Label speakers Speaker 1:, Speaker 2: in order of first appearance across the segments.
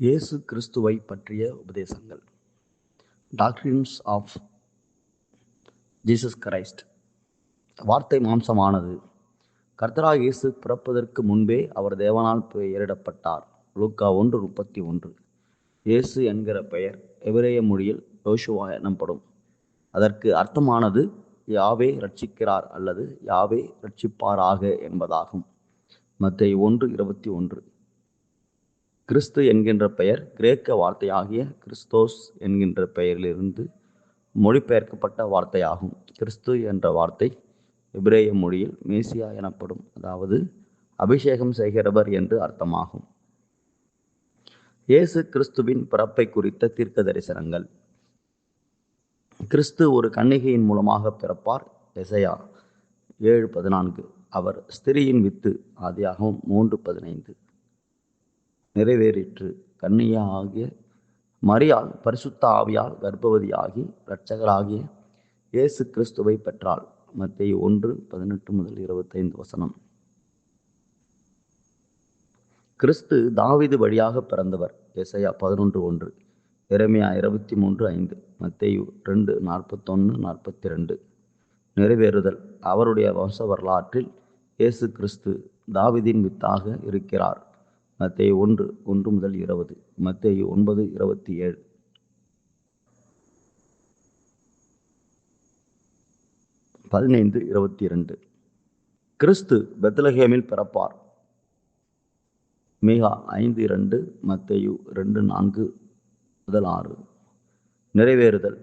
Speaker 1: இயேசு கிறிஸ்துவை பற்றிய உபதேசங்கள். Doctrines of Jesus Christ. வார்த்தை மாம்சமானது. கர்த்தராகிய இயேசு பிறப்பதற்கு முன்பே அவர் தேவனால் பெயரிடப்பட்டார். லூக்கா 1:31. இயேசு என்கிற பெயர் எபிரேய மொழியில் யோசுவா எனப்படும். அதற்கு அர்த்தமானது யாவே ரட்சிக்கிறார் அல்லது யாவே ரட்சிப்பாராக என்பதாகும். மத்தேயு 1:21. கிறிஸ்து என்கின்ற பெயர் கிரேக்க வார்த்தையாகிய கிறிஸ்தோஸ் என்கின்ற பெயரிலிருந்து மொழிபெயர்க்கப்பட்ட வார்த்தையாகும். கிறிஸ்து என்ற வார்த்தை எபிரேய மொழியில் மேசியா எனப்படும், அதாவது அபிஷேகம் செய்கிறவர் என்று அர்த்தமாகும். இயேசு கிறிஸ்துவின் பிறப்பை குறித்த தீர்க்க தரிசனங்கள். கிறிஸ்து ஒரு கன்னிகையின் மூலமாக பிறப்பார். எசையா 7:14. அவர் ஸ்திரீயின் வித்து. ஆதியாகமம் 3:15. நிறைவேறிற்று. கன்னியாகிய மரியாள் பரிசுத்த ஆவியால் கர்ப்பவதியாகி இரட்சகராகிய இயேசு கிறிஸ்துவை பெற்றாள். மத்தேயு 1:18-25. கிறிஸ்து தாவீது வழியாக பிறந்தவர். எசையா 11:1. எரேமியா 23:5. மத்தேயு 2:41-42. நிறைவேறுதல். அவருடைய வம்ச வரலாற்றில் இயேசு கிறிஸ்து தாவீதின் வித்தாக இருக்கிறார். மத்தேயு 1:1-20. மத்தேயு 9:27. 15:22. கிறிஸ்து பெத்லகேமில் பிறப்பார். மீகா 5:2. மத்தேயு 2:4-6. நிறைவேறுதல்.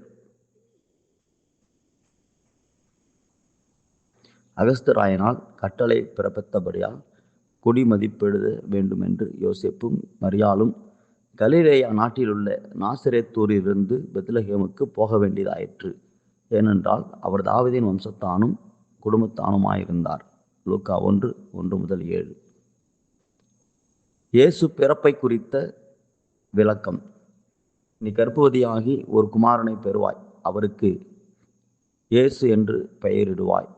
Speaker 1: அகஸ்தராயனால் கட்டளை பிறப்பித்தபடியால் குடிமதிப்பெழுத வேண்டுமென்று யோசேப்பும் மரியாளும் கலிலேயா நாட்டிலுள்ள நாசரேத்தூரிலிருந்து பெத்லகேமுக்கு போக வேண்டியதாயிற்று. ஏனென்றால் அவர் தாவீதின் வம்சத்தானும் குடும்பத்தானுமாயிருந்தார். லூக்கா 1:1-7. இயேசு பிறப்பை குறித்த விளக்கம். நீ கர்ப்பவதியாகி ஒரு குமாரனை பெறுவாய், அவருக்கு இயேசு என்று பெயரிடுவாய்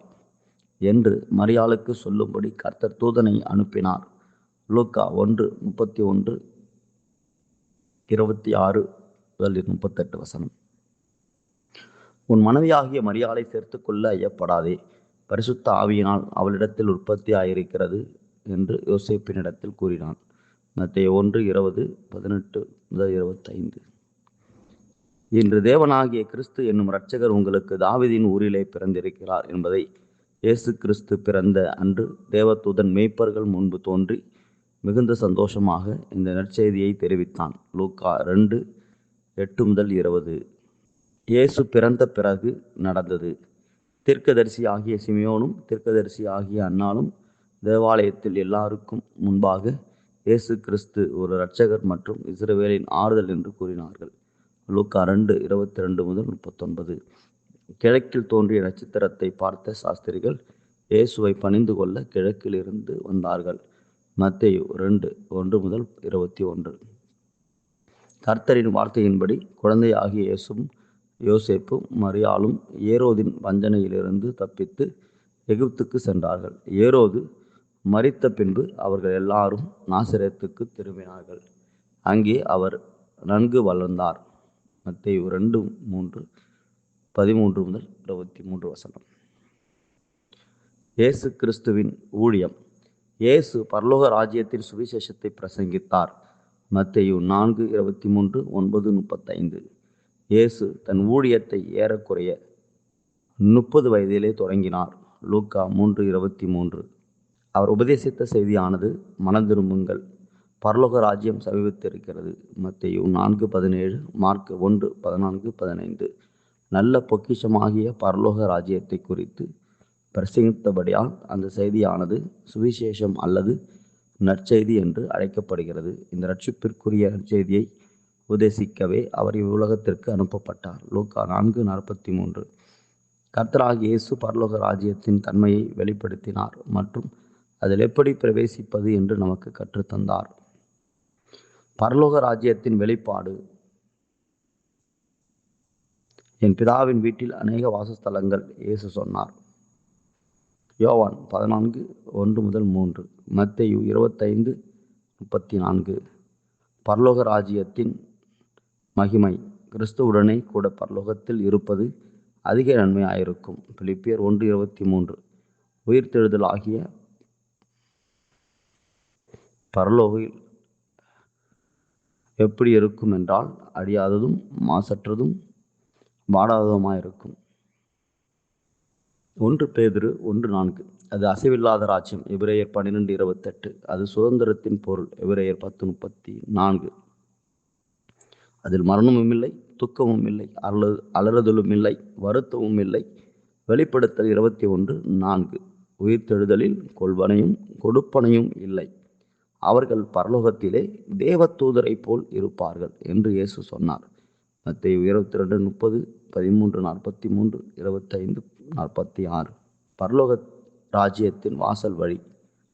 Speaker 1: என்று மரியாளுக்கு சொல்லும்படி கர்த்தர் தூதனை அனுப்பினார். லூக்கா 1:31-26-38. உன் மனைவியாகிய மரியாளை சேர்த்துக்கொள்ள ஐயப்படாதே, பரிசுத்த ஆவியினால் அவளிடத்தில் உற்பத்தி ஆயிருக்கிறது என்று யோசேப்பினிடத்தில் கூறினான். மத்தேயு 1:20-18-25. இன்று தேவனாகிய கிறிஸ்து என்னும் இரட்சகர் உங்களுக்கு தாவீதின் ஊரிலே பிறந்திருக்கிறார் என்பதை இயேசு கிறிஸ்து பிறந்த அன்று தேவதூதன் மேய்ப்பர்கள் முன்பு தோன்றி மிகுந்த சந்தோஷமாக இந்த நற்செய்தியை தெரிவித்தான். லூக்கா 2:8-20. இயேசு பிறந்த பிறகு நடந்தது. தீர்க்கதரிசி ஆகிய சிமியோனும் தீர்க்கதரிசி ஆகிய அன்னாளும் தேவாலயத்தில் எல்லாருக்கும் முன்பாக இயேசு கிறிஸ்து ஒரு இரட்சகர் மற்றும் இஸ்ரவேலின் ஆறுதல் என்று கூறினார்கள். லூக்கா 2:22-39. கிழக்கில் தோன்றிய நட்சத்திரத்தை பார்த்த சாஸ்திரிகள் இயேசுவை பணிந்து கொள்ள கிழக்கில் இருந்து வந்தார்கள். மத்தேயு 2:1-21. கர்த்தரின் வார்த்தையின்படி குழந்தையாகிய இயேசுவும் யோசேப்பும் மரியாளும் ஏரோதின் வஞ்சனையிலிருந்து தப்பித்து எகிப்துக்கு சென்றார்கள். ஏரோது மரித்த பின்பு அவர்கள் எல்லாரும் நாசரேத்துக்கு திரும்பினார்கள். அங்கே அவர் நன்கு வளர்ந்தார். மத்தேயு 2:13-23. இயேசு கிறிஸ்துவின் ஊழியம். இயேசு பரலோக ராஜ்யத்தின் சுவிசேஷத்தை பிரசங்கித்தார். மத்தேயு 4:23-9-35. இயேசு தன் ஊழியத்தை ஏறக்குறைய 30 வயதிலே தொடங்கினார். லூக்கா 3:23. அவர் உபதேசித்த செய்தியானது மனம் திரும்புங்கள், பரலோக ராஜ்யம் சமீபித்திருக்கிறது. மத்தேயு 4:17, மார்க் 1:14-15. நல்ல பொக்கிஷமாகிய பரலோக ராஜ்யத்தை குறித்து பிரசங்கித்தபடியால் அந்த செய்தியானது சுவிசேஷம் அல்லது நற்செய்தி என்று அழைக்கப்படுகிறது. இந்த ரட்சிப்பிற்குரிய நற்செய்தியை உபதேசிக்கவே அவர் இவ்வுலகத்திற்கு அனுப்பப்பட்டார். லூக்கா 4:43. கர்த்தராகிய இயேசு பரலோக ராஜ்யத்தின் தன்மையை வெளிப்படுத்தினார் மற்றும் அதில் எப்படி பிரவேசிப்பது என்று நமக்கு கற்றுத்தந்தார். பரலோக ராஜ்யத்தின் வெளிப்பாடு. என் பிதாவின் வீட்டில் அநேக வாசஸ்தலங்கள் இயேசு சொன்னார். யோவான் 14:1-3. மத்தேயு 25:34. பரலோக ராஜ்யத்தின் மகிமை. கிறிஸ்துவுடனே கூட பரலோகத்தில் இருப்பது அதிக நன்மையாயிருக்கும். பிலிப்பியர் 1:23. உயிர்த்தெழுதல் ஆகிய பரலோகில் எப்படி இருக்கும் என்றால் அழியாததும் மாசற்றதும் வாடாததுமாயிருக்கும். 1 பேதுரு 1:4. அது அசைவில்லாத ராஜ்யம். எபிரேயர் 12:28. அது சுதந்திரத்தின் பொருள். எபிரேயர் 10:34. அதில் மரணமும் இல்லை, துக்கமும் இல்லை, அலறுதலும் இல்லை, வருத்தமும் இல்லை. வெளிப்படுத்தல் 21:4. உயிர்த்தெழுதலில் கொள்வனையும் கொடுப்பனையும் இல்லை. அவர்கள் பரலோகத்திலே தேவதூதரை போல் இருப்பார்கள் என்று இயேசு சொன்னார். மத்தேயு 22:30, 13:43, 25:46. பரலோக ராஜ்யத்தின் வாசல் வழி.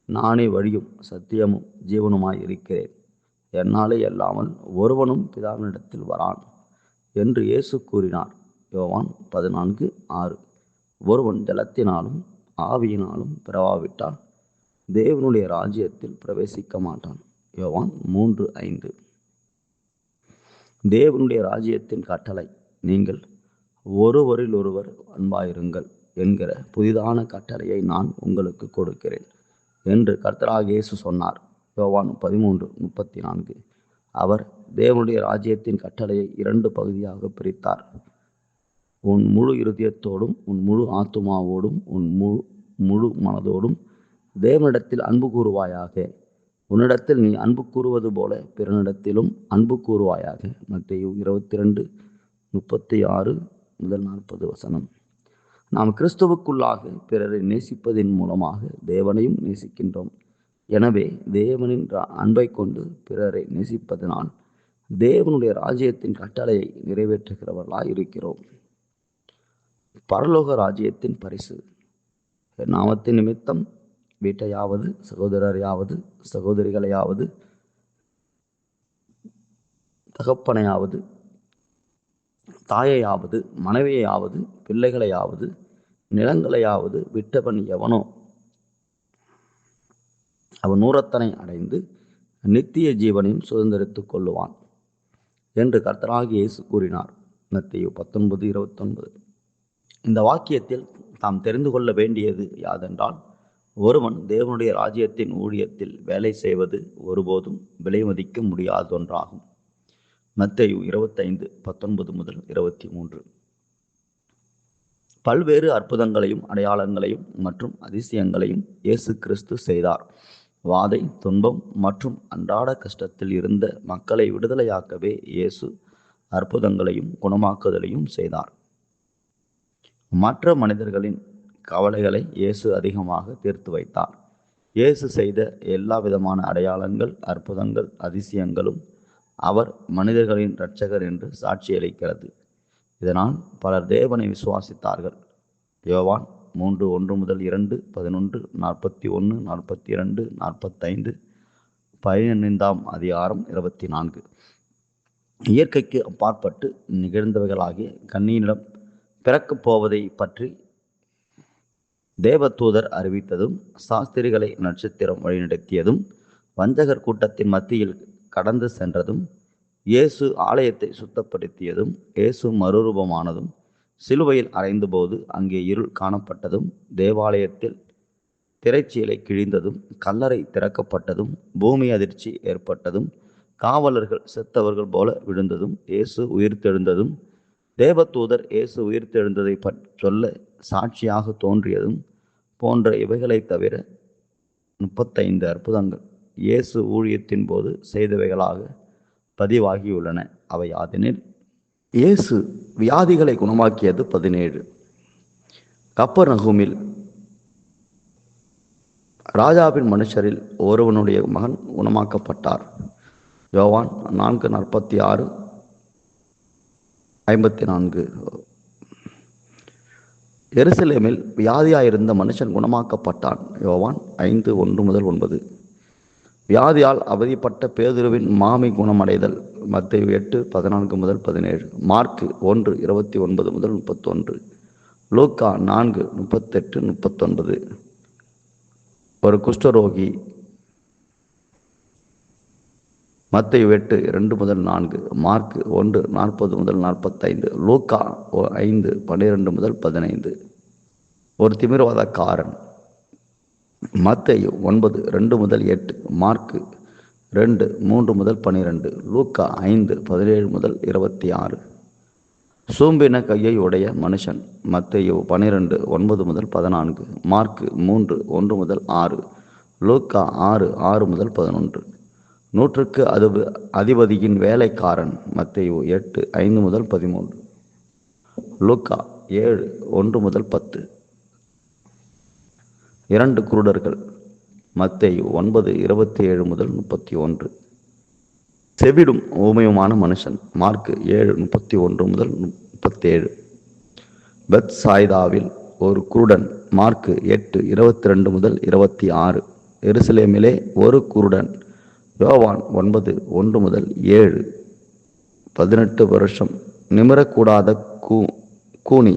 Speaker 1: நானே வழியும் சத்தியமும் ஜீவனுமாய் இருக்கிறேன். என்னாலே அல்லாமல் ஒருவனும் பிதாவினிடத்தில் வரான் என்று இயேசு கூறினார். யோவான் 14:6. ஒருவன் ஜலத்தினாலும் ஆவியினாலும் பிறவாவிட்டால் தேவனுடைய ராஜ்யத்தில் பிரவேசிக்க மாட்டான். யோவான் 3:5. தேவனுடைய ராஜ்யத்தின் கட்டளை. நீங்கள் ஒருவரில் ஒருவர் அன்பாயிருங்கள் என்கிற புதிதான கட்டளையை நான் உங்களுக்கு கொடுக்கிறேன் என்று கர்த்தராகிய இயேசு சொன்னார். யோவான் 13:34. அவர் தேவனுடைய ராஜ்யத்தின் கட்டளையை 2 பகுதியாக பிரித்தார். உன் முழு இருதயத்தோடும், உன் முழு ஆத்துமாவோடும், உன் முழு மனதோடும் தேவனிடத்தில் அன்பு கூறுவாயாக. உன்னிடத்தில் நீ அன்பு கூறுவது போல பிறனிடத்திலும் அன்பு கூறுவாயாக. மத்தேயு 22:36-40. நாம் கிறிஸ்துவுக்குள்ளாக பிறரை நேசிப்பதின் மூலமாக தேவனையும் நேசிக்கின்றோம். எனவே தேவனின் அன்பை கொண்டு பிறரை நேசிப்பதனால் தேவனுடைய ராஜ்யத்தின் கட்டளையை நிறைவேற்றுகிறவர்களாய் இருக்கிறோம். பரலோக ராஜ்யத்தின் பரிசு. நாமத்தின் நிமித்தம் வீட்டையாவது, சகோதரரையாவது, சகோதரிகளையாவது, தகப்பனையாவது, தாயையாவது, மனைவியையாவது, பிள்ளைகளையாவது, நிலங்களையாவது விட்டவன் எவனோ அவன் நூறத்தனை அடைந்து நித்திய ஜீவனையும் சுதந்திரித்துக் கொள்ளுவான் என்று கர்த்தராகிய இயேசு கூறினார். மத்தேயு 19:29. இந்த வாக்கியத்தில் தாம் தெரிந்து கொள்ள வேண்டியது யாதென்றால், ஒருவன் தேவனுடைய ராஜ்யத்தின் ஊழியத்தில் வேலை செய்வது ஒருபோதும் விலை மதிக்க முடியாதொன்றாகும். மத்தேயு 25:19-23. பல்வேறு அற்புதங்களையும் அடையாளங்களையும் மற்றும் அதிசயங்களையும் இயேசு கிறிஸ்து செய்தார். வாதை, துன்பம் மற்றும் அன்றாட கஷ்டத்தில் இருந்த மக்களை விடுதலையாக்கவே இயேசு அற்புதங்களையும் குணமாக்குதலையும் செய்தார். மற்ற மனிதர்களின் கவலைகளை இயேசு அதிகமாக தீர்த்து வைத்தார். இயேசு செய்த எல்லா விதமான அடையாளங்கள், அற்புதங்கள், அதிசயங்களும் அவர் மனிதர்களின் இரட்சகர் என்று சாட்சியளிக்கிறது. இதனால் பலர் தேவனை விசுவாசித்தார்கள். யோவான் 3:1-2, 11, 41, 42, 45, 15:24. இயற்கைக்கு அப்பாற்பட்டு நிகழ்ந்தவைகளாகிய கன்னியிடம் பிறக்கப் போவதை பற்றி தேவதூதர் அறிவித்ததும், சாஸ்திரிகளை நட்சத்திரம் வழிநடத்தியதும், வஞ்சகர் கூட்டத்தின் மத்தியில் கடந்து சென்றதும், இயேசு ஆலயத்தை சுத்தப்படுத்தியதும், இயேசு மறுரூபமானதும், சிலுவையில் அறைந்தபோது அங்கே இருள் காணப்பட்டதும், தேவாலயத்தில் திரைச்சீலை கிழிந்ததும், கல்லறை திறக்கப்பட்டதும், பூமி அதிர்ச்சி ஏற்பட்டதும், காவலர்கள் செத்தவர்கள் போல விழுந்ததும், இயேசு உயிர்த்தெழுந்ததும், தேவதூதர் இயேசு உயிர்த்தெழுந்ததை சொல்ல சாட்சியாக தோன்றியதும் போன்ற இவைகளை தவிர 35 அற்புதங்கள் இயேசு ஊழியத்தின் போது செய்தவைகளாக பதிவாகியுள்ளன. அவை யாதெனில், இயேசு வியாதிகளை குணமாக்கியது 17. கப்பர்நகூமில் ராஜாவின் மனுஷரில் ஒருவனுடைய மகன் குணமாக்கப்பட்டார். யோவான் 4:46-54. எருசலேமில் வியாதியாயிருந்த மனுஷன் குணமாக்கப்பட்டான். யோவான் 5:1-9. வியாதியால் அவதிப்பட்ட பேதுருவின் மாமி குணமடைதல். மத்தேயு 8:14-17. மார்க்கு 1:29-31. லூக்கா 4:38-39. ஒரு குஷ்டரோகி மத்தேயு 8:2-4, மார்க் 1:40-45, லூக்கா 5:12-15. ஒரு திமிர்வாதக்காரன். மத்தேயு 9:2-8, மார்க் 2:3-12, லூக்கா 5:17-26. சூம்பின கையை உடைய மனுஷன். மத்தேயு 12:9-14, மார்க் 3:1-6, லூக்கா 6:6-11. 100க்கு அதிபதியின் வேலைக்காரன். மத்தேயு 8:5-13, லூக்கா 7:1-10. 2 குருடர்கள். மத்தேயு 9:27-31. செவிடும் ஊமையுமான மனுஷன். மார்க் 7:31-37. பெத்சாய்தாவில் ஒரு குருடன். மார்க் 8:22-26. எருசலேமிலே ஒரு குருடன். யோவான் 9:1-7. 18 வருஷம் நிமிரக்கூடாத கூனி.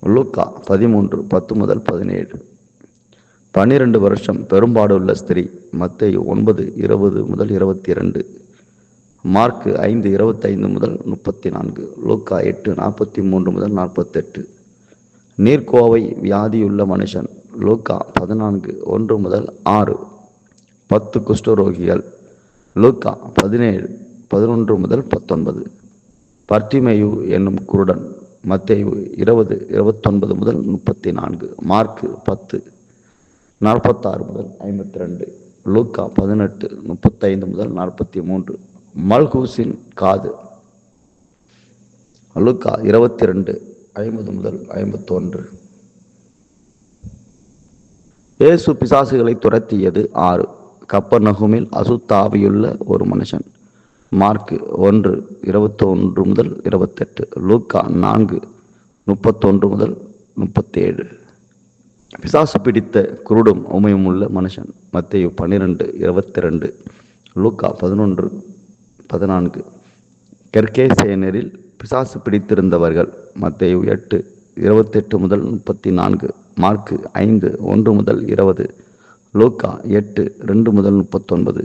Speaker 1: லூக்கா 13:10-17. 12 வருஷம் பெரும்பாடுள்ள ஸ்திரீ. மத்தேயு 9:20-22, மார்க் 5:25-34, லூக்கா 8:43-48. நீர்க்கோவை வியாதியுள்ள மனுஷன். லூக்கா 14:1-6. 10 குஷ்டரோகிகள். லூக்கா 17:11-19. பர்திமேயு என்னும் குருடன். மத்தேயு 20:29-34, மார்க் 10:46-52, லூக்கா 18:35-43. மல்கூசின் காது. லூக்கா 22:50-51. இயேசு பிசாசுகளை துரத்தியது 6. கப்பர்நகூமில் அசுத்தாவியுள்ள ஒரு மனுஷன். மார்க் 1:21-28, லூக்கா 4:31-37. பிசாசு பிடித்த குருடும் உமையும் உள்ள மனுஷன். மத்தேயு 12:22, லூக்கா 11:14. கெர்கேசேனரில் பிசாசு பிடித்திருந்தவர்கள். மத்தேயு 8:28-34, மார்க் 5:1-20, லூக்கா 8:2-39.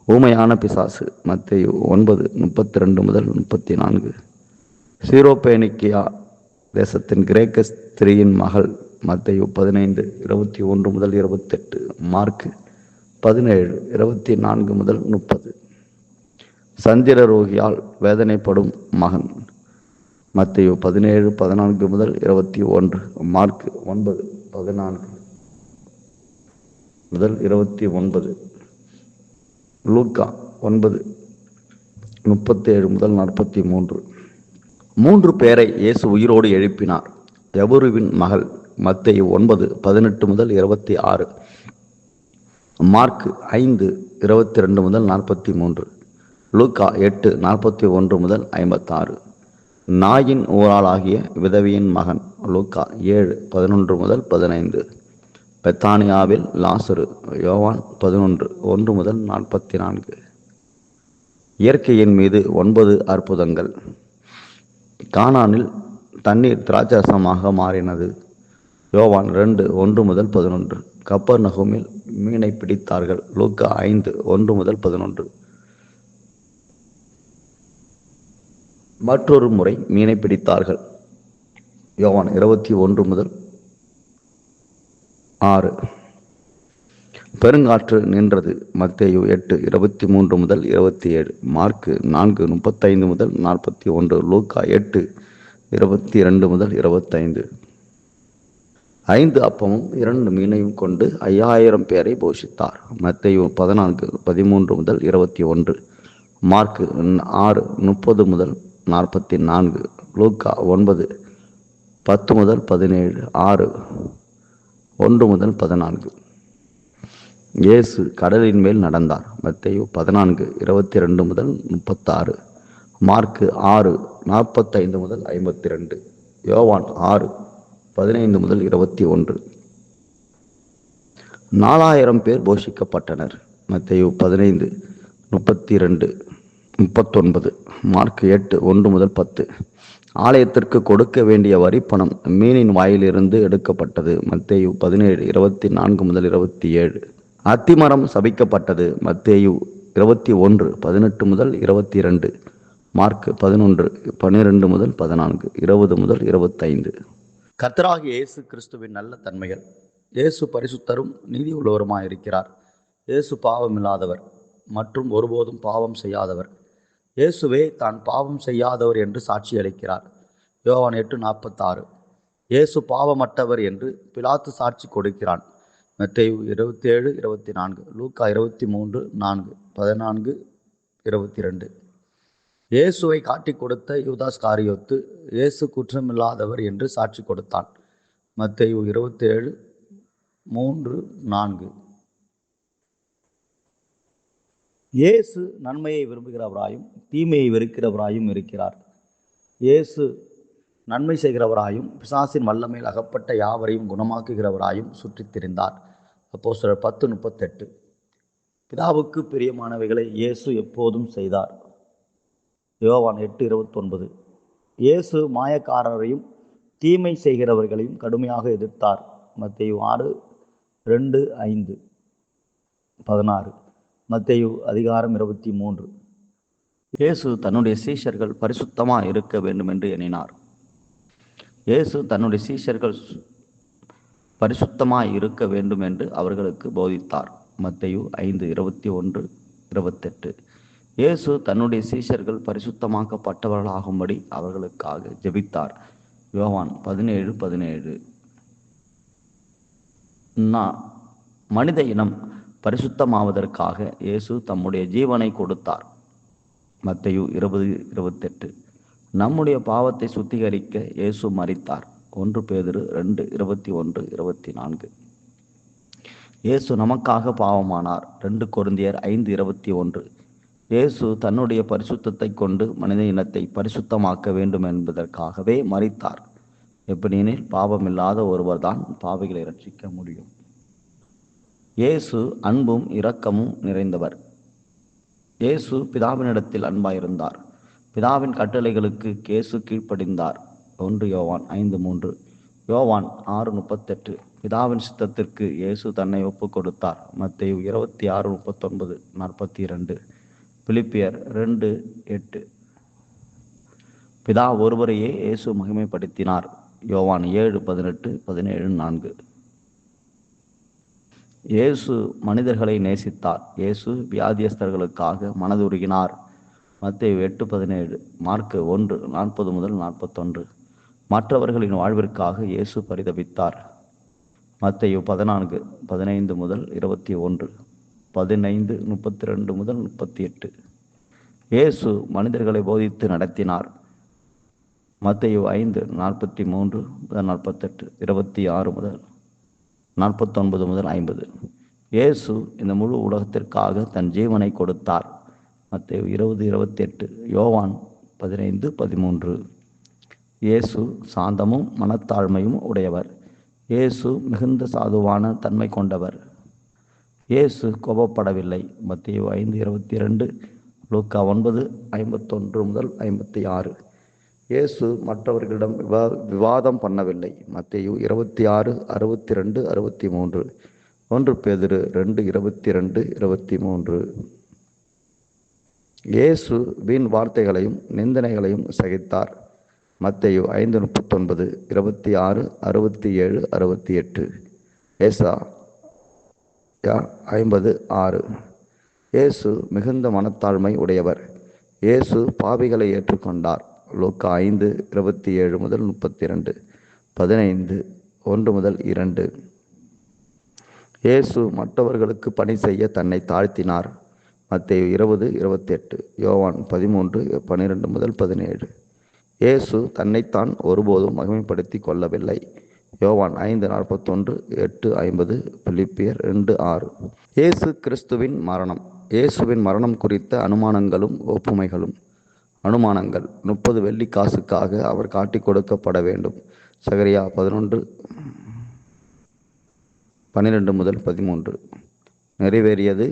Speaker 1: ஊமையான பிசாசு. மத்தேயு 9:32-34. சீரோபேனிக்கியா தேசத்தின் கிரேக்க ஸ்திரீயின் மகள். மத்தேயு 15:21-28, மார்க் 17:24-30. சந்திரரோகியால் வேதனைப்படும் மகன். மத்தேயு 17:14-21, மார்க் 9:14-29, லூக்கா 9:37-43. 3 பேரை இயேசு உயிரோடு எழுப்பினார். யபுருவின் மகள். மத்தேயு 9:18-26, மார்க் 5:22-43, லூக்கா 8:41-56. நாயின் ஊராளாகிய விதவியின் மகன். லூக்கா 7:11-15. பெத்தானியாவில் லாசரு. யோவான் 11:1-44. இயற்கையின் மீது 9 அற்புதங்கள். கானானில் தண்ணீர் திராட்சரசமாக மாறினது. யோவான் 2:1-11. கப்பர்நகூமில் மீனை பிடித்தார்கள். லூக்கா 5:1-11. மற்றொரு முறை மீனை பிடித்தார்கள். யோவான் 21:6. பெருங்காற்று நின்றது. மத்தேயு 8:23-27, மார்க் 4:35-41, லூக்கா 8:22-25. 5 அப்பமும் 2 மீனையும் கொண்டு 5000 பேரை போஷித்தார். மத்தேயு 14:13-21, மார்க் 6:30-44, லூக்கா 9:10-17, 6:1-14. இயேசு கடலின் மேல் நடந்தார். மத்தேயு 14:22-36, மார்க் 6:45-52, யோவான் 6:15-21. 4000 பேர் போஷிக்கப்பட்டனர். மத்தேயு 15:32-39, மார்க் 8:1-10. ஆலயத்திற்கு கொடுக்க வேண்டிய வரிப்பணம் மீனின் வாயிலிருந்து எடுக்கப்பட்டது. மத்தேயு 17:24-27. அத்திமரம் சபிக்கப்பட்டது. மத்தேயு 21 18 முதல் 22, மார்க் 11 12 முதல் 14, 20 முதல் 25. கர்த்தராகிய இயேசு கிறிஸ்துவின் நல்ல தன்மைகள். இயேசு பரிசுத்தரும் நீதி உள்ளவருமாயிருக்கிறார். இயேசு பாவமில்லாதவர் மற்றும் ஒருபோதும் பாவம் செய்யாதவர். இயேசுவே தான் பாவம் செய்யாதவர் என்று சாட்சி அளிக்கிறார். யோவான் 8:46. இயேசு பாவமற்றவர் என்று பிலாத்து சாட்சி கொடுக்கிறான். மத்தேயு 27:24, லூக்கா 23:4, 14:22. இயேசுவை காட்டிக் கொடுத்த யூதாஸ் காரியோத்து இயேசு குற்றமில்லாதவர் என்று சாட்சி கொடுத்தான். மத்தேயு 27:3-4. இயேசு நன்மையை விரும்புகிறவராயும் தீமையை வெறுக்கிறவராயும் இருக்கிறார். இயேசு நன்மை செய்கிறவராயும் பிசாசின் வல்லமையில் அகப்பட்ட யாவரையும் குணமாக்குகிறவராயும் சுற்றித் திரிந்தார். அப்போஸ்தலர் 10:38. பிதாவுக்கு பிரியமானவைகளை இயேசு எப்போதும் செய்தார். யோவான் 8:29. இயேசு மாயக்காரரையும் தீமை செய்கிறவர்களையும் கடுமையாக எதிர்த்தார். மத்தேயு 6:2-5, 16. மத்தேயு 23. இயேசு தன்னுடைய சீஷர்கள் பரிசுத்தமாக இருக்க வேண்டும் என்று எண்ணினார். இயேசு தன்னுடைய சீஷர்கள் பரிசுத்தமாய் இருக்க வேண்டும் என்று அவர்களுக்கு போதித்தார். மத்தேயு 5:21-28. இயேசு தன்னுடைய சீஷர்கள் பரிசுத்தமாக்கப்பட்டவர்களாகும்படி அவர்களுக்காக ஜெபித்தார். யோவான் 17:17. மனித இனம் பரிசுத்தமாவதற்காக இயேசு தம்முடைய ஜீவனை கொடுத்தார். மத்தேயு 20:28. நம்முடைய பாவத்தை சுத்திகரிக்க இயேசு மரித்தார். 1 பேதுரு 2:21-24. இயேசு நமக்காக பாவமானார். 2 கொரிந்தியர் 5:21. இயேசு தன்னுடைய பரிசுத்தத்தை கொண்டு மனித இனத்தை பரிசுத்தமாக்க வேண்டும் என்பதற்காகவே மரித்தார். எப்படியெனில் பாவமில்லாத ஒருவர்தான் பாவிகளை ரட்சிக்க முடியும். இயேசு அன்பும் இரக்கமும் நிறைந்தவர். இயேசு பிதாவினிடத்தில் அன்பாயிருந்தார். பிதாவின் கட்டளைகளுக்கு இயேசு கீழ்ப்படிந்தார். 1 யோவான் 5:3. யோவான் 6:38. பிதாவின் சித்தத்திற்கு இயேசு தன்னை ஒப்புக் கொடுத்தார். மத்தேயு 26:39-42. பிலிப்பியர் 2:8. பிதா ஒருவரையே இயேசு மகிமைப்படுத்தினார். யோவான் 7:18-17-4. இயேசு மனிதர்களை நேசித்தார். இயேசு வியாதியஸ்தர்களுக்காக மனதுருகினார். மத்தேயு 8:17, மார்க் 1:40-41. மற்றவர்களின் வாழ்விற்காக இயேசு பரிதபித்தார். மத்தேயு 14:15-21, 15:32-38. இயேசு மனிதர்களை போதித்து நடத்தினார். மத்தேயு 5:43-48, 26-49-50. இயேசு இந்த முழு உலகத்திற்காக தன் ஜீவனை கொடுத்தார். மத்தேயு 20:28, யோவான் 15:13. இயேசு சாந்தமும் மனத்தாழ்மையும் உடையவர். இயேசு மிகுந்த சாதுவான தன்மை கொண்டவர். இயேசு கோபப்படவில்லை. மத்தேயு 5:22, லூக்கா 9:51-56. இயேசு மற்றவர்களிடம் விவாதம் பண்ணவில்லை. மத்தேயு 26:62-63, 1 பேதுரு 2:22-23. இயேசு வீண் வார்த்தைகளையும் நிந்தனைகளையும் சகித்தார். மத்தேயு 5:39, 26, 67, 68. ஏசாயா 50:6. இயேசு மிகுந்த மனத்தாழ்மை உடையவர். இயேசு பாவிகளை ஏற்றுக்கொண்டார். லூக்கா 5:27-32, 15:1-2. இயேசு மற்றவர்களுக்கு பணி செய்ய தன்னை தாழ்த்தினார். மத்தேயு 20:28, யோவான் 13:12-17. இயேசு தன்னைத்தான் ஒருபோதும் மகிமைப்படுத்தி கொள்ளவில்லை. யோவான் 5:41, 8:50, பிலிப்பியர் 2:6. இயேசு கிறிஸ்துவின் மரணம். இயேசுவின் மரணம் குறித்த அனுமானங்களும் ஒப்புமைகளும். அனுமானங்கள்: 30 வெள்ளி காசுக்காக அவர் காட்டிக் கொடுக்கப்பட வேண்டும். சகரியா 11:12-13. நிறைவேறியது.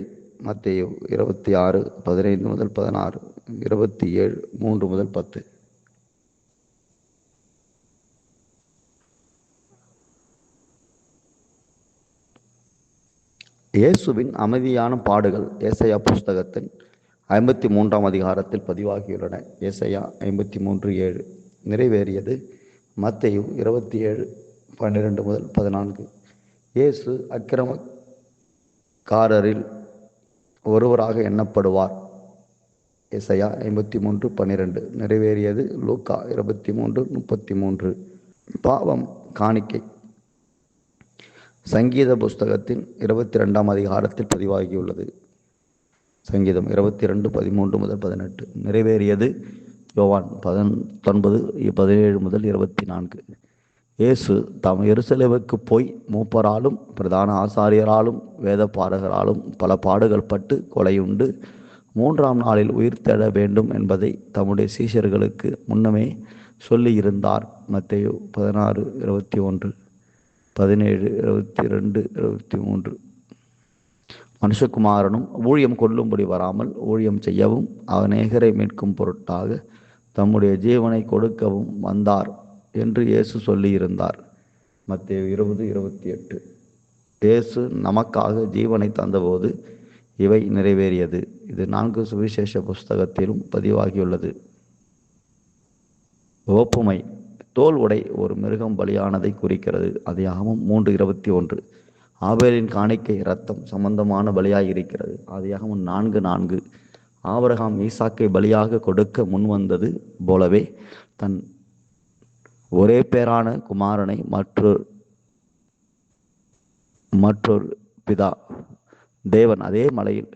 Speaker 1: மத்தேயு 26:15-16, 27:3-10. இயேசுவின் அமைதியான பாடுகள் ஏசாயா புஸ்தகத்தின் 53ஆம் அதிகாரத்தில் பதிவாகியுள்ளன. ஏசாயா 53:7 நிறைவேறியது. மத்தேயு 27:12-14 இயேசு அக்கிரமக்காரரில் ஒருவராக எண்ணப்படுவார். ஏசாயா 53:12 நிறைவேறியது. லூக்கா 23:33 பாவம் காணிக்கை சங்கீத புஸ்தகத்தின் 22ஆம் அதிகாரத்தில் பதிவாகியுள்ளது. சங்கீதம் 22:13-18 நிறைவேறியது. யோவான் 19:17-24 இயேசு தாம் எருசலேமுக்கு போய் மூப்பராலும் பிரதான ஆசாரியராலும் வேத பாரகராலும் பல பாடுகள் பட்டு கொலையுண்டு 3ஆம் நாளில் உயிர் தேட வேண்டும் என்பதை தம்முடைய சீஷர்களுக்கு முன்னமே சொல்லியிருந்தார். மத்தேயு 16:21 17:22-23 மனுஷகுமாரனும் ஊழியம் கொள்ளும்படி வராமல் ஊழியம் செய்யவும் அநேகரை மீட்கும் பொருட்டாக தம்முடைய ஜீவனை கொடுக்கவும் வந்தார் என்று இயேசு சொல்லியிருந்தார். மத்தேயு 20:28 இயேசு நமக்காக ஜீவனை தந்தபோது இவை நிறைவேறியது. இது 4 சுவிசேஷ புஸ்தகத்திலும் பதிவாகியுள்ளது. ஒப்புமை தோல் உடை ஒரு மிருகம் பலியானதை குறிக்கிறது. ஆதியாகமம் 3:21 ஆபேலின் காணிக்கை இரத்தம் சம்பந்தமான பலியாயிருக்கிறது. ஆதியாகமம் 4:4 ஆபிரகாம் ஈசாக்கை பலியாக கொடுக்க முன்வந்தது போலவே தன் ஒரே பேரான குமாரனை மற்றொரு பிதா தேவன் அதே மலையில்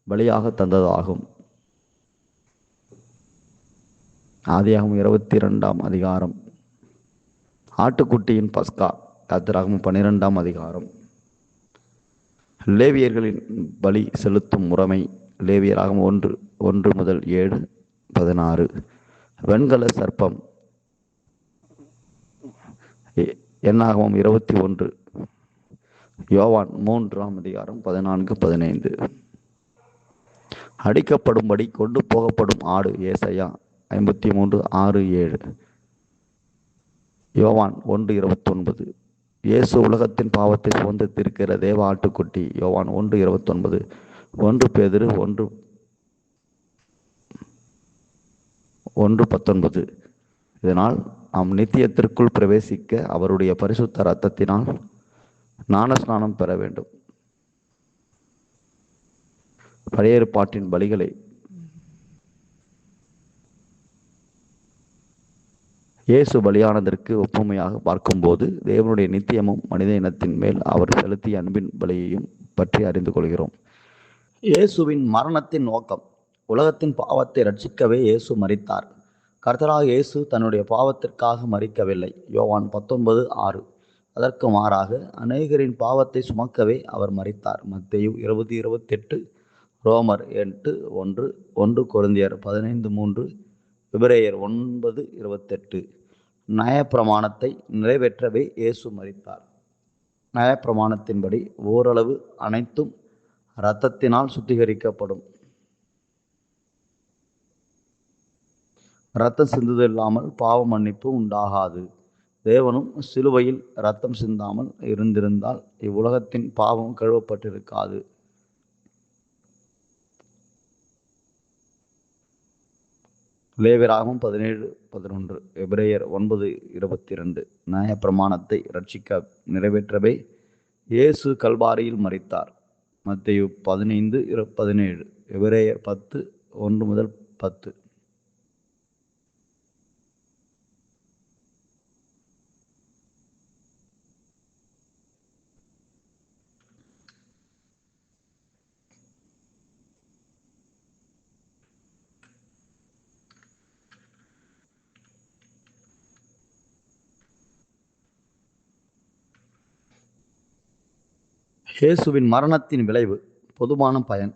Speaker 1: பலியாக தந்ததாகும். ஆதியாகமம் 22ஆம் அதிகாரம் ஆட்டுக்குட்டியின் பஸ்கா. யாத்திராகமம் 12ஆம் அதிகாரம் லேவியர்களின் பலி செலுத்தும் முறைமை. லேவியராகமம் 1:1-7-16 வெண்கல சர்ப்பம். என்னாகமம் 21 யோவான் 3ஆம் அதிகாரம் 14-15 அடிக்கப்படும்படி கொண்டு போகப்படும் ஆடு. ஏசாயா 53:6-7 யோவான் 1:29 இயேசு உலகத்தின் பாவத்தை சுமந்து தீர்க்கிற தேவ ஆட்டுக்குட்டி. யோவான் 1:29 1 பேதுரு 1:19 இதனால் நாம் நித்தியத்திற்குள் பிரவேசிக்க அவருடைய பரிசுத்த இரத்தத்தினால் ஞானஸ்நானம் பெற வேண்டும். பழைய ஏற்பாட்டின் பலிகளை இயேசு பலியானதற்கு ஒப்புமையாக பார்க்கும்போது தேவனுடைய நித்தியமும் மனித இனத்தின் மேல் அவர் செலுத்திய அன்பின் பலியையும் பற்றி அறிந்து கொள்கிறோம். இயேசுவின் மரணத்தின் நோக்கம் உலகத்தின் பாவத்தை ரட்சிக்கவே இயேசு மரித்தார். கர்த்தராகிய இயேசு தன்னுடைய பாவத்திற்காக மரிக்கவில்லை. யோவான் 19:6 அதற்கு மாறாக அநேகரின் பாவத்தை சுமக்கவே அவர் மரித்தார். மத்தேயு 20:28 ரோமர் 8:1 1 கொரிந்தியர் 15:3 எபிரேயர் 9:28 நியாயப்பிரமாணத்தை நிறைவேற்றவே இயேசு மரித்தார். நியாயப்பிரமாணத்தின்படி ஓரளவு அனைத்தும் இரத்தத்தினால் சுத்திகரிக்கப்படும். இரத்தம் சிந்துதல் இல்லாமல் பாவ மன்னிப்பு உண்டாகாது. தேவனும் சிலுவையில் இரத்தம் சிந்தாமல் இருந்திருந்தால் இவ்வுலகத்தின் பாவம் கழுவப்பட்டிருக்காது. லேவியராகமம் 17:11 எபிரேயர் 9:22 நியாயப்பிரமாணத்தை இரட்சிக்க நிறைவேற்றவே இயேசு கல்வாரியில் மரித்தார். மத்தேயு 15:17 எபிரேயர் 10:1-10 இயேசுவின் மரணத்தின் விளைவு. பொதுவான பயன்.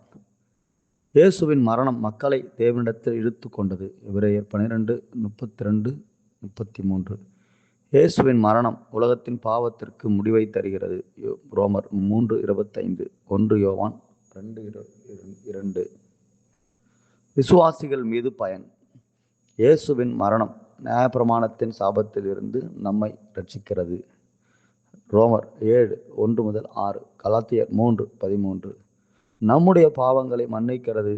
Speaker 1: இயேசுவின் மரணம் மக்களை தேவனிடத்தில் இழுத்து கொண்டது. எபிரேயர் 12:32-33 இயேசுவின் மரணம் உலகத்தின் பாவத்திற்கு முடிவை தருகிறது. ரோமர் 3:25 1 யோவான் 2:2 விசுவாசிகள் மீது பயன். இயேசுவின் மரணம் நியாயப்பிரமாணத்தின் சாபத்தில் இருந்து நம்மை ரட்சிக்கிறது. ரோமர் 7:1-6, கலாத்தியர் 3:13. நம்முடைய பாவங்களை மன்னிக்கிறது.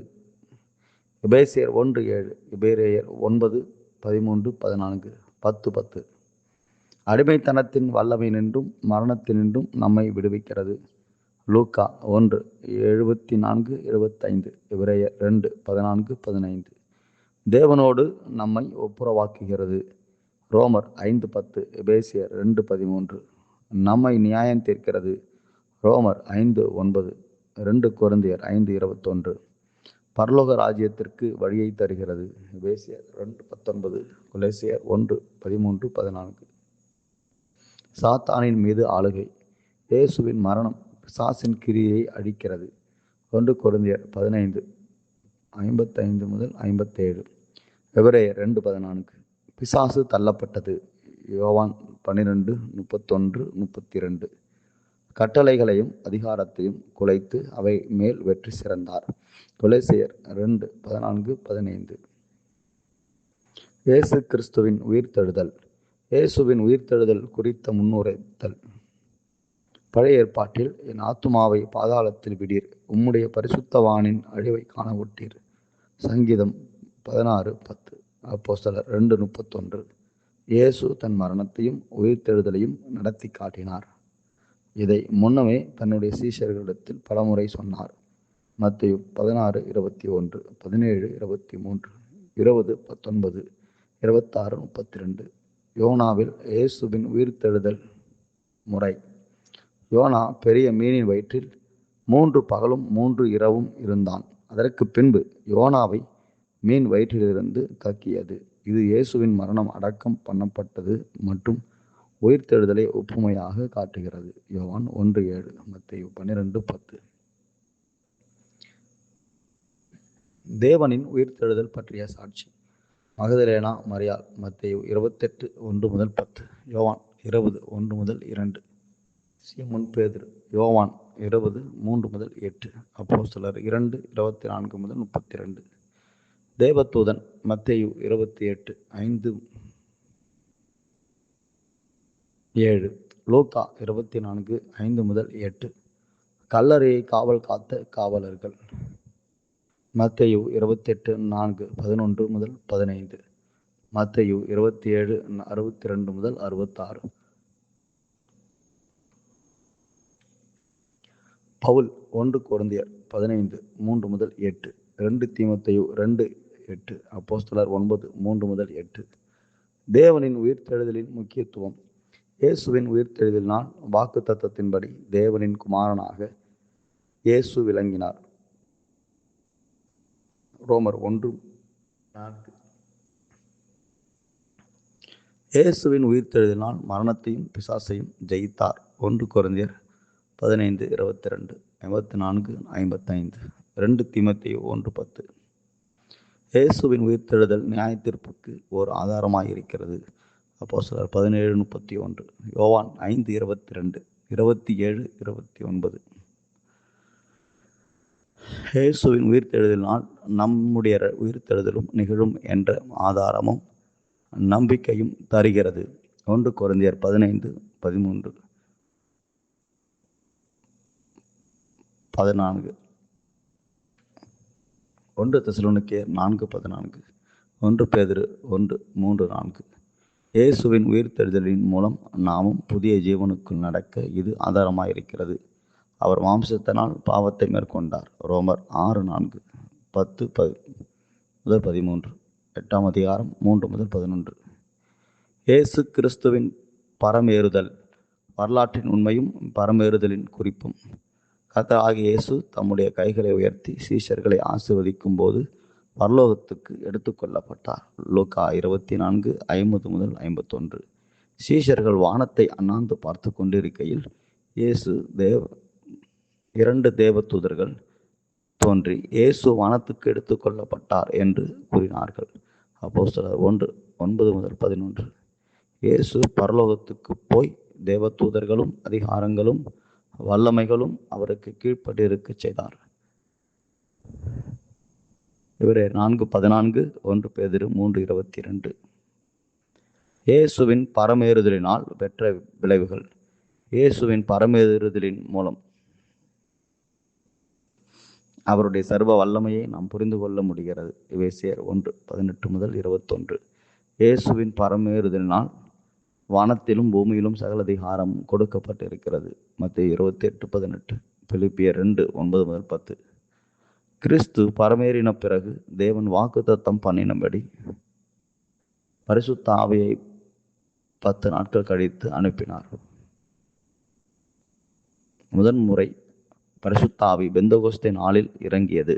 Speaker 1: எபேசியர் 1:7, எபிரேயர் 9:13-14, 10:10. அடிமைத்தனத்தின் வல்லமை நின்றும் மரணத்தினின்றும் நம்மை விடுவிக்கிறது. லூக்கா 1:74-75, எபிரேயர் 2:14-15. தேவனோடு நம்மை ஒப்புரவாக்குகிறது. ரோமர் 5:10, எபேசியர் 2:13. நம்மை நியாயம் தீர்க்கிறது. ரோமர் 5:9, 2 கொரிந்தியர் 5:21. பரலோக ராஜ்யத்திற்கு வழியை தருகிறது. எபேசியர் 2:19, கொலோசியர் 1:13-14. சாத்தானின் மீது ஆளுகை. இயேசுவின் மரணம் பிசாசின் கிரியை அழிக்கிறது. 1 கொரிந்தியர் 15:55-57, எபிரேயர் 2:14. பிசாசு தள்ளப்பட்டது. யோவான் 12:31-32. கட்டளைகளையும் அதிகாரத்தையும் குலைத்து அவை மேல் வெற்றி சிறந்தார். கொலோசியர் 2:14-15. இயேசு கிறிஸ்துவின் உயிர்த்தெழுதல். இயேசுவின் உயிர்த்தெழுதல் குறித்த முன்னுரைத்தல். பழைய ஏற்பாட்டில், என் ஆத்துமாவை பாதாளத்தில் விடீர், உம்முடைய பரிசுத்தவானின் அழிவை காண விட்டீர். சங்கீதம் 16:10, அப்போஸ்தலர் 2:31. இயேசு தன் மரணத்தையும் உயிர்த்தெழுதலையும் நடத்தி காட்டினார். இதை முன்னமே தன்னுடைய சீஷர்களிடத்தில் பலமுறை சொன்னார். மத்தேயு 16:21, 17:23, 20:19, 26:32. யோனாவில் இயேசுவின் உயிர்த்தெழுதல் முறை. யோனா பெரிய மீனின் வயிற்றில் 3 பகலும் 3 இரவும் இருந்தான். அதற்கு பின்பு யோனாவை மீன் வயிற்றிலிருந்து கக்கியது. இது இயேசுவின் மரணம், அடக்கம் பண்ணப்பட்டது மற்றும் உயிர்த்தெழுதலை ஒப்புமையாக காட்டுகிறது. யோவான் 1:7, மத்தேயு 12:10. தேவனின் உயிர்த்தெழுதல் பற்றிய சாட்சி. மகதலேனா மரியாள், மத்தேயு 28:1-10, யோவான் 20:1-2, சீமோன் பேதுரு, யோவான் 20:3-8, அப்போஸ்தலர் 2:24-32. தேவதூதன், மத்தேயு 28:5-7, லூக்கா 24:5-8. கல்லறையை காவல் காத்த காவலர்கள். மத்தேயு 28:4-11-15, மத்தேயு 27:62-66. பவுல் 1 கொரிந்தியர் 15:3-8, 2 தீமோத்தேயு 2:8, அப்போஸ்தலர் 9:3-8. தேவனின் உயிர்த்தெழுதலின் முக்கியத்துவம். இயேசுவின் உயிர்த்தெழுதலினால் வாக்குத்தத்தத்தின்படி தேவனின் குமாரனாக இயேசு விளங்கினார். ரோமர் 1:4. இயேசுவின் உயிர்த்தெழுதலினால் மரணத்தையும் பிசாசையும் ஜெயித்தார். 1 கொரிந்தியர் 15:22, 54-55, 2 தீமோத்தேயு 1:10. இயேசுவின் உயிர்த்தெழுதல் நியாயத்தீர்ப்புக்கு ஓர் ஆதாரமாயிருக்கிறது. அப்போஸ்தலர் 17:31, யோவான் 5:22, 27-29. இயேசுவின் உயிர்த்தெழுதலினால் நம்முடைய உயிர்த்தெழுதலும் நிகழும் என்ற ஆதாரமும் நம்பிக்கையும் தருகிறது. 1 கொரிந்தியர் 15:13, 14, 1 தெசலோனிக்கேயர் 4:14, 1 பேதுரு 1:3-4. இயேசுவின் உயிர்த்தெழுதலின் மூலம் நாமும் புதிய ஜீவனுக்குள் நடக்க இது ஆதாரமாயிருக்கிறது. அவர் மாம்சத்தினால் பாவத்தை மேற்கொண்டார். ரோமர் 6:4, 10-13, 8ஆம் அதிகாரம் 3-11. இயேசு கிறிஸ்துவின் பரமேறுதல். வரலாற்றின் உண்மையும் பரமேறுதலின் குறிப்பும். கர்த்தராகிய இயேசு தம்முடைய கைகளை உயர்த்தி சீஷர்களை ஆசீர்வதிக்கும் போது பரலோகத்துக்கு எடுத்துக்கொள்ளப்பட்டார். லூக்கா 24:50-51. சீஷர்கள் வானத்தை அண்ணாந்து பார்த்து கொண்டிருக்கையில் இயேசு 2 தேவதூதர்கள் தோன்றி இயேசு வானத்துக்கு எடுத்துக்கொள்ளப்பட்டார் என்று கூறினார்கள். அப்போஸ்தலர் 1:9-11. இயேசு பரலோகத்துக்கு போய் தேவதூதர்களும் அதிகாரங்களும் வல்லமைகளும் அவருக்கு கீழ்ப்பட்டிருக்க செய்தார். எபிரேயர் 4:14, 1 பேதுரு 3:22. இயேசுவின் பரமேறுதலினால் பெற்ற விளைவுகள். இயேசுவின் பரமேறுதலின் மூலம் அவருடைய சர்வ வல்லமையை நாம் புரிந்து கொள்ள முடிகிறது. எபேசியர் 1:18-21. இயேசுவின் பரமேறுதலினால் வானத்திலும் பூமியிலும் சகல அதிகாரம் கொடுக்கப்பட்டிருக்கிறது. மத்தேயு 28:18. பிலிப்பியர் 2:9-10. கிறிஸ்து பரமேறின பிறகு தேவன் வாக்குத்தத்தம் பண்ணினபடி பரிசுத்த ஆவியை 10 நாட்கள் கழித்து அனுப்பினார். முதன்முறை பரிசுத்த ஆவி பெந்தகோஸ்தே நாளில் இறங்கியது.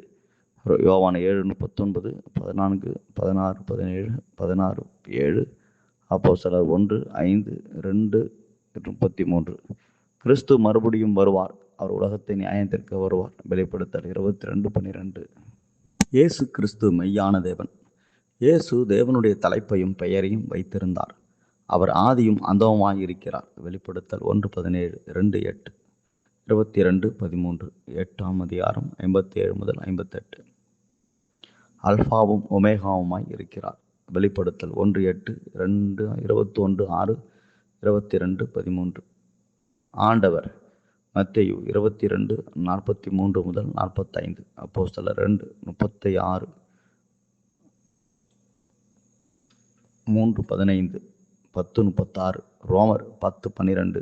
Speaker 1: யோவான் 7:39, 14, 16, 17, 16, 7, அப்போஸ்தலர் 1:5, 2:33. கிறிஸ்து மறுபடியும் வருவார். அவர் உலகத்தை நியாயத்திற்கு வருவார். வெளிப்படுத்தல் 22:12. இயேசு கிறிஸ்து மெய்யான தேவன். இயேசு தேவனுடைய தலைப்பையும் பெயரையும் வைத்திருந்தார். அவர் ஆதியும் அந்தமுமாய் இருக்கிறார். வெளிப்படுத்தல் 1:17, 2:8, 22:13, 8ஆம் அதிகாரம் 57-58. அல்பாவும் ஒமேகாவுமாய் இருக்கிறார். வெளிப்படுத்தல் 1:8, 21:6, 22:13. ஆண்டவர் மத்தேயு 22:43-45. அப்போஸ்தலர் 2:36, 3:15, 10:36. ரோமர் 10:12.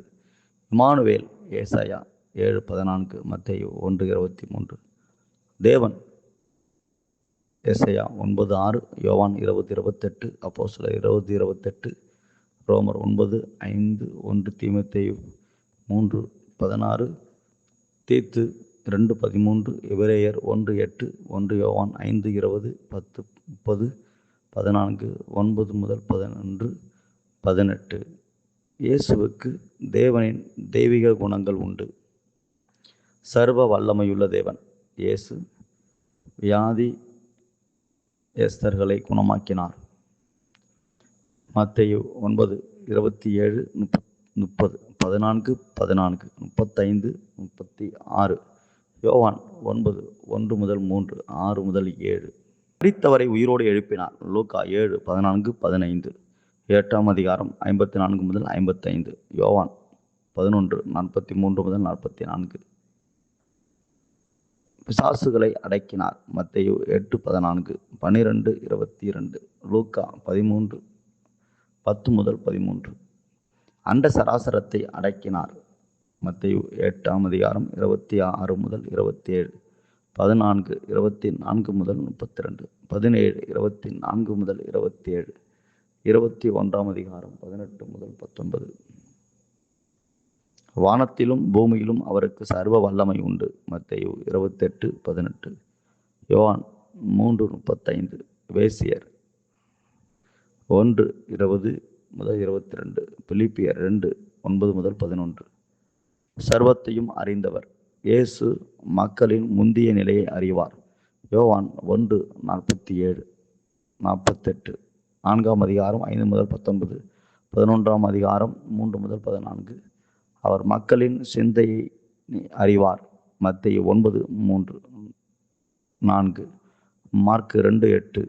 Speaker 1: இம்மானுவேல் ஏசாயா 7:14, மத்தேயு 1:23. தேவன் ஏசாயா 9:6, யோவான் 20:28, அப்போஸ்தலர் 20:28, ரோமர் 9:5, 1 தீமோத்தேயு 3:16, தீத்து 2:13, எபிரேயர் 1:8, 1 யோவான் 5:20, 10:30, 14, 9-11, 18. இயேசுவுக்கு தேவனின் தெய்வீக குணங்கள் உண்டு. சர்வ வல்லமையுள்ள தேவன். இயேசு வியாதியஸ்தர்களை குணமாக்கினார். மத்தேயு 9:27, 30, 14, 14, 35, 36. யோவான் 9:1-3, 6-7. மரித்தவரை உயிரோடு எழுப்பினார். லூக்கா 7:14-15, 8ஆம் அதிகாரம் 54-55. யோவான் 11:43-44. பிசாசுகளை அடக்கினார். மத்தேயு 8:14, 12:22, லூக்கா 13:10-13. அண்ட சராசரத்தை அடக்கினார். மத்தேயு 8ஆம் அதிகாரம் 26-27, 14, 24-32, 17, 24-27, 21ஆம் அதிகாரம் 18-19. வானத்திலும் பூமியிலும் அவருக்கு சர்வ வல்லமை உண்டு. மத்தேயு 28:18, யோவான் 3:35, எபேசியர் 1:20-22, பிலிப்பியர் 2:9-11. சர்வத்தையும் அறிந்தவர். இயேசு மக்களின் முந்திய நிலையை அறிவார். யோவான் 1:47, 48, 4ஆம் அதிகாரம் 5-19, 11ஆம் அதிகாரம் 3-14. அவர் மக்களின் சிந்தையை அறிவார். மத்தேயு 9:3, 4, மார்க் 2:8,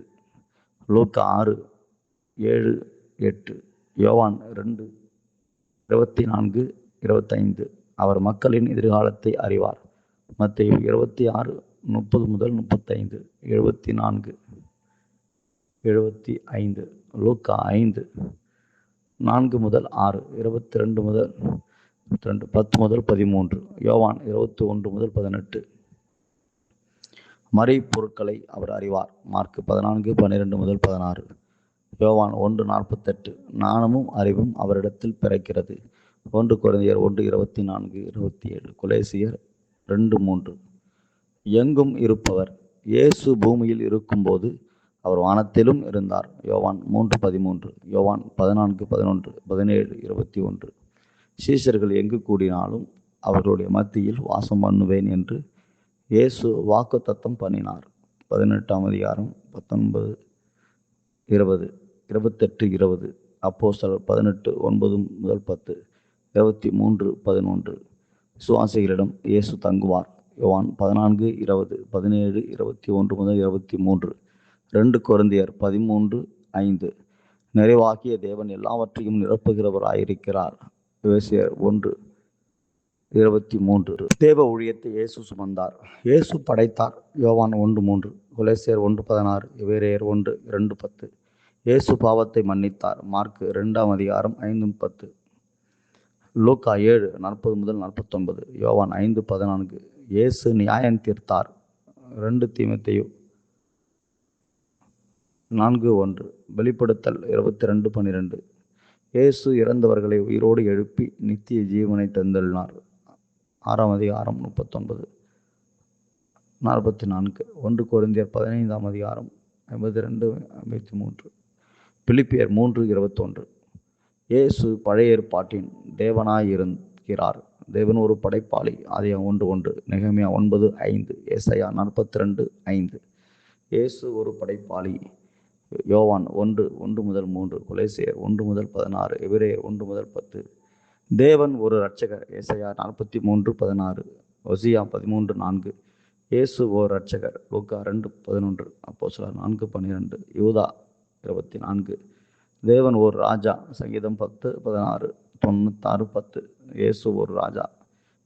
Speaker 1: லூக்கா 6:7-8, யோவான் 2:24, 25. அவர் மக்களின் எதிர்காலத்தை அறிவார். மத்தேயு 26, 30-35, 74, 75, லூக்கா 5, 4-6, 22-22, 10-13, யோவான் 21-18. மறை பொருட்களை அவர் அறிவார். மார்க் 14, 12-16, யோவான் 1:48. ஞானமும் அறிவும் அவரிடத்தில் பிறக்கிறது. 1 கொரிந்தியர் 1:24, 27, கொலேசியர் 2:3. எங்கும் இருப்பவர். இயேசு பூமியில் இருக்கும்போது அவர் வானத்திலும் இருந்தார். யோவான் 3:13, யோவான் 14:11, 17, 21. சீஷர்கள் எங்கு கூடினாலும் அவர்களுடைய மத்தியில் வாசம் பண்ணுவேன் என்று இயேசு வாக்குத்தத்தம் பண்ணினார். 18ஆம் அதிகாரம் 19, 20, 28, 20. அப்போஸ்தலர் 18:9-10, 23:11. விசுவாசிகளிடம் இயேசு தங்குவார். யோவான் 14, 20, 17, 21-23. 2 கொரிந்தியர் 13:5. நிறைவாகிய தேவன் எல்லாவற்றையும் நிரப்புகிறவராயிருக்கிறார். எபேசியர் 1, 23. தேவ ஊழியத்தை இயேசு சுமந்தார். இயேசு படைத்தார். யோவான் 1:3, கொலோசியர் 1:16, எபிரெயர் 1:2-10. இயேசு பாவத்தை மன்னித்தார். மார்க்கு 2:5-10, லூக்கா 7:40-49, யோவான் 5:14. இயேசு நியாயம் தீர்த்தார். 2 தீமோத்தேயு 4:1, வெளிப்படுத்தல் 22:12. இயேசு இறந்தவர்களை உயிரோடு எழுப்பி நித்திய ஜீவனை தந்தள்ளினார். 6:39-44, 1 கொரிந்தியர் 15:52-53, பிலிப்பியர் 3:21. இயேசு பழைய ஏற்பாட்டின் தேவனாயிருக்கிறார். தேவன் ஒரு படைப்பாளி. ஆதியாகமம் 1:1, நெகேமியா 9:5, ஏசாயா 42:5. இயேசு ஒரு படைப்பாளி. யோவான் 1:1-3, கொலோசியர் 1:16, எபிரெயர் 1:10. தேவன் ஒரு இரட்சகர். ஏசாயா 43:16, ஓசியா 13:4. இயேசு ஓர் இரட்சகர். லூக்கா 2:11, அப்போஸ்தலர் 4:12, யூதா 24. தேவன் ஒரு ராஜா. சங்கீதம் 10:16, 96:10. இயேசு ஒரு ராஜா.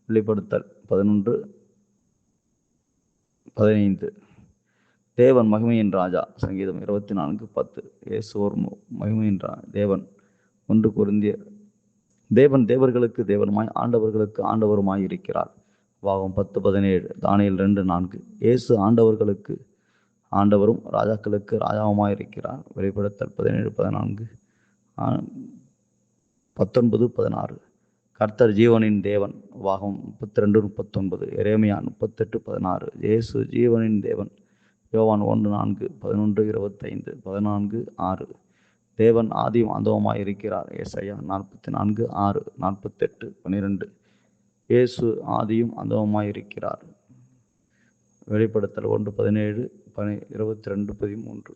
Speaker 1: வெளிப்படுத்தல் 11:15. தேவன் மகிமையின் ராஜா. சங்கீதம் 24:10. இயேசு ஒரு மகிமையின் தேவன். 1 கொரிந்தியர். தேவன் தேவர்களுக்கு தேவனுமாய் ஆண்டவர்களுக்கு ஆண்டவருமாய் இருக்கிறார். வாகம் 10:17, தானியேல் 2:4. இயேசு ஆண்டவர்களுக்கு ஆண்டவரும் ராஜாக்களுக்கு ராஜாவுமாய் இருக்கிறார். வெளிப்படுத்தல் 17:14, 19:16. கர்த்தர் ஜீவனின் தேவன். வாகம் 32:39, எரேமியா 38:16. இயேசு ஜீவனின் தேவன். யோவான் 1:4, 11:25, 14:6. தேவன் ஆதியும் அந்தமுமாய் இருக்கிறார். ஏசாயா 44:6, 48:12. இயேசு ஆதியும் அந்தமுமாய் இருக்கிறார். வெளிப்படுத்தல் 1:17, 22:13.